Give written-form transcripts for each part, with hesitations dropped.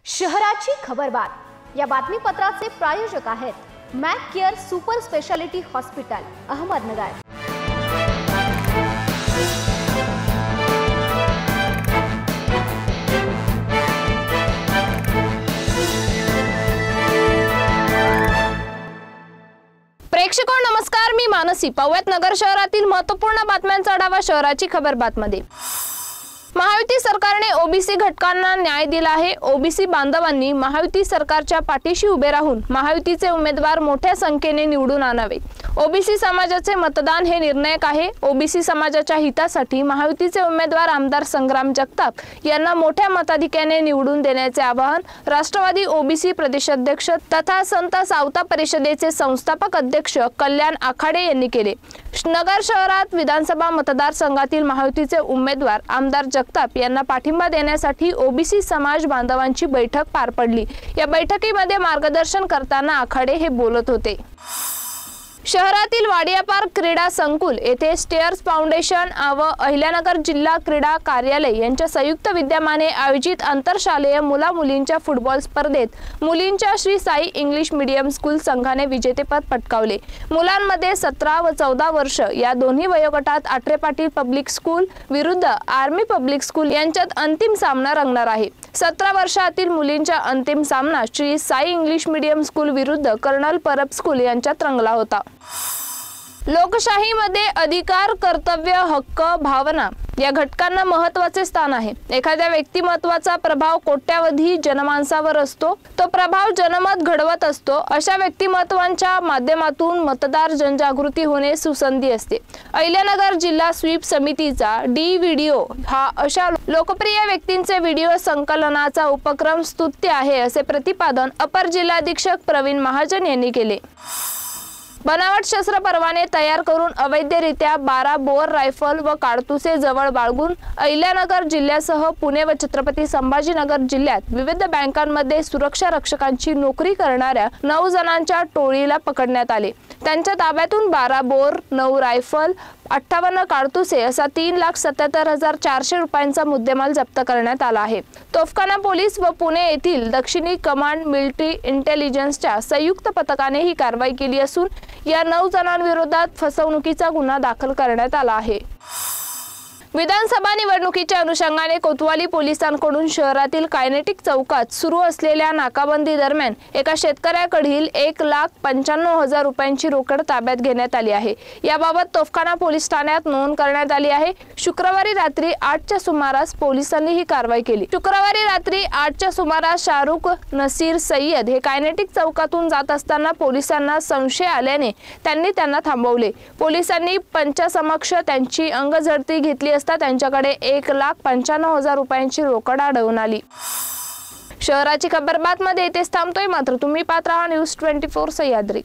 शहराची खबरबात या बातमीपत्राचे प्रायोजक आहेत Mac care super speciality hospital Ahmednagar. प्रेक्षको नमस्कार, मी मानसी। पाहूयात नगर शहरातील महत्त्वपूर्ण बातम्यांचा आढावा शहराची खबरबात मध्ये। महायुती सरकारने ओबीसी घटकांना न्याय दिला आहे। ओबीसी बांधवांनी महायुती सरकारच्या पाठीशी उभे राहून महायुतीचे उमेदवार मोठ्या संख्येने निवडून आणावे। ओबीसी समाजाचे मतदान हे निर्णायक आहे। ओबीसी समाजाच्या हितासाठी महायुतीचे उमेदवार आमदार संग्राम जगताप यांना मोठ्या मताधिक्याने निवडून देण्याचे आवाहन राष्ट्रवादी ओबीसी प्रदेशाध्यक्ष तथा संत सावता परिषदेचे संस्थापक अध्यक्ष कल्याण आखाडे यांनी केले। नगर शहरात विधानसभा मतदारसंघातील महायुतीचे उमेदवार आमदार जगताप यांना पाठिंबा देण्यासाठी ओबीसी समाज बांधवांची बैठक पार पडली। या बैठकीमध्ये मार्गदर्शन करताना आखाडे हे बोलत होते। शहरातील वाडिया पार्क क्रीडा संकुल येथे स्टेअर्स फाउंडेशन व अहिल्यानगर जिल्हा क्रीडा कार्यालय यांच्या संयुक्त विद्यमाने आयोजित आंतरशालेय मुला-मुलींच्या फुटबॉल स्पर्धेत मुलींच्या Shri Sai English medium school संघाने विजेतेपद पटकावले। मुलांमध्ये 17 व 14 वर्ष या दोन्ही वयोगटात आठरे पाटील पब्लिक स्कूल विरुद्ध आर्मी पब्लिक स्कूल यांच्यात अंतिम सामना रंगणार आहे। 17 वर्षातील मुलींच्या अंतिम सामना Shri Sai English medium school विरुद्ध कर्नल परब स्कूल यांच्यात रंगला होता। लोकशाहीमध्ये अधिकार, कर्तव्य, हक्क, भावना या घटकांना महत्त्वाचे स्थान आहे। एखाद्या व्यक्तिमत्वाचा प्रभाव कोट्यावधी जनमानसावर असतो। तो प्रभाव जनमत घडवत असतो। अशा व्यक्तिमत्वांच्या माध्यमातून मतदार जनजागृती होणे सुसंधी असते। अहिल्यानगर जिल्हा स्वीप समितीचा व्हिडिओ हा अशा लोकप्रिय व्यक्तींचे व्हिडिओ संकलनाचा उपक्रम स्तुत्य आहे, असे प्रतिपादन अपर जिल्हाधीक्षक प्रवीण महाजन यांनी केले। बनावट शस्त्र परवाने तयार करून अवैधरित्या 12 बोर रायफल व काडतुसे जवळ बाळगून अहिल्यानगर जिल्ह्यासह पुणे व छत्रपती संभाजीनगर जिल्ह्यात विविध बँकांमध्ये सुरक्षा रक्षकांची नोकरी करणाऱ्या 9 जणांच्या टोळीला पकडण्यात आले। त्यांच्या ताब्यातून 12 बोर, 9 रायफल, 58 काडतुसे असा 3,77,400 रुपयांचा मुद्देमाल जप्त करण्यात आला आहे। तोफखाना पोलीस व पुणे येथील दक्षिणी कमांड मिलिटरी इंटेलिजन्सच्या संयुक्त पथकाने ही कारवाई केली असून या 9 जणांविरोधात फसवणुकीचा गुन्हा दाखल करण्यात आला आहे। विधानसभा निवडणुकीच्या अनुषंगाने कोतवाली पोलिसांकडून शहरातील कायनेटिक चौकात सुरू असलेल्या नाकाबंदी दरम्यान एका शेतकऱ्याकडील 1,95,000 रुपयांची रोकड ताब्यात घेण्यात आली आहे। याबाबत तोफखाना पोलीस ठाण्यात नोंद करण्यात आली आहे। शुक्रवारी रात्री 8च्या सुमारास पोलिसांनी ही कारवाई केली। शुक्रवारी रात्री 8च्या सुमारास शाहरुख नसीर सय्यद हे कायनेटिक चौकातून जात असताना पोलिसांना संशय आल्याने त्यांनी त्यांना थांबवले। पोलिसांनी पंचासमक्ष त्यांची अंगझडती घेतली त्यांच्याकडे 1,95,000 रुपयांची रोकड आढळून आली। शहराची खबरबात मध्ये इथेच थांबतोय, मात्र तुम्ही पाहत राहा न्यूज 24 सह्याद्री।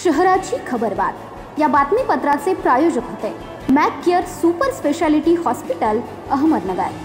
शहराची खबरबात या बातमीपत्राचे प्रायोजक होते Mac care super speciality hospital Ahmednagar.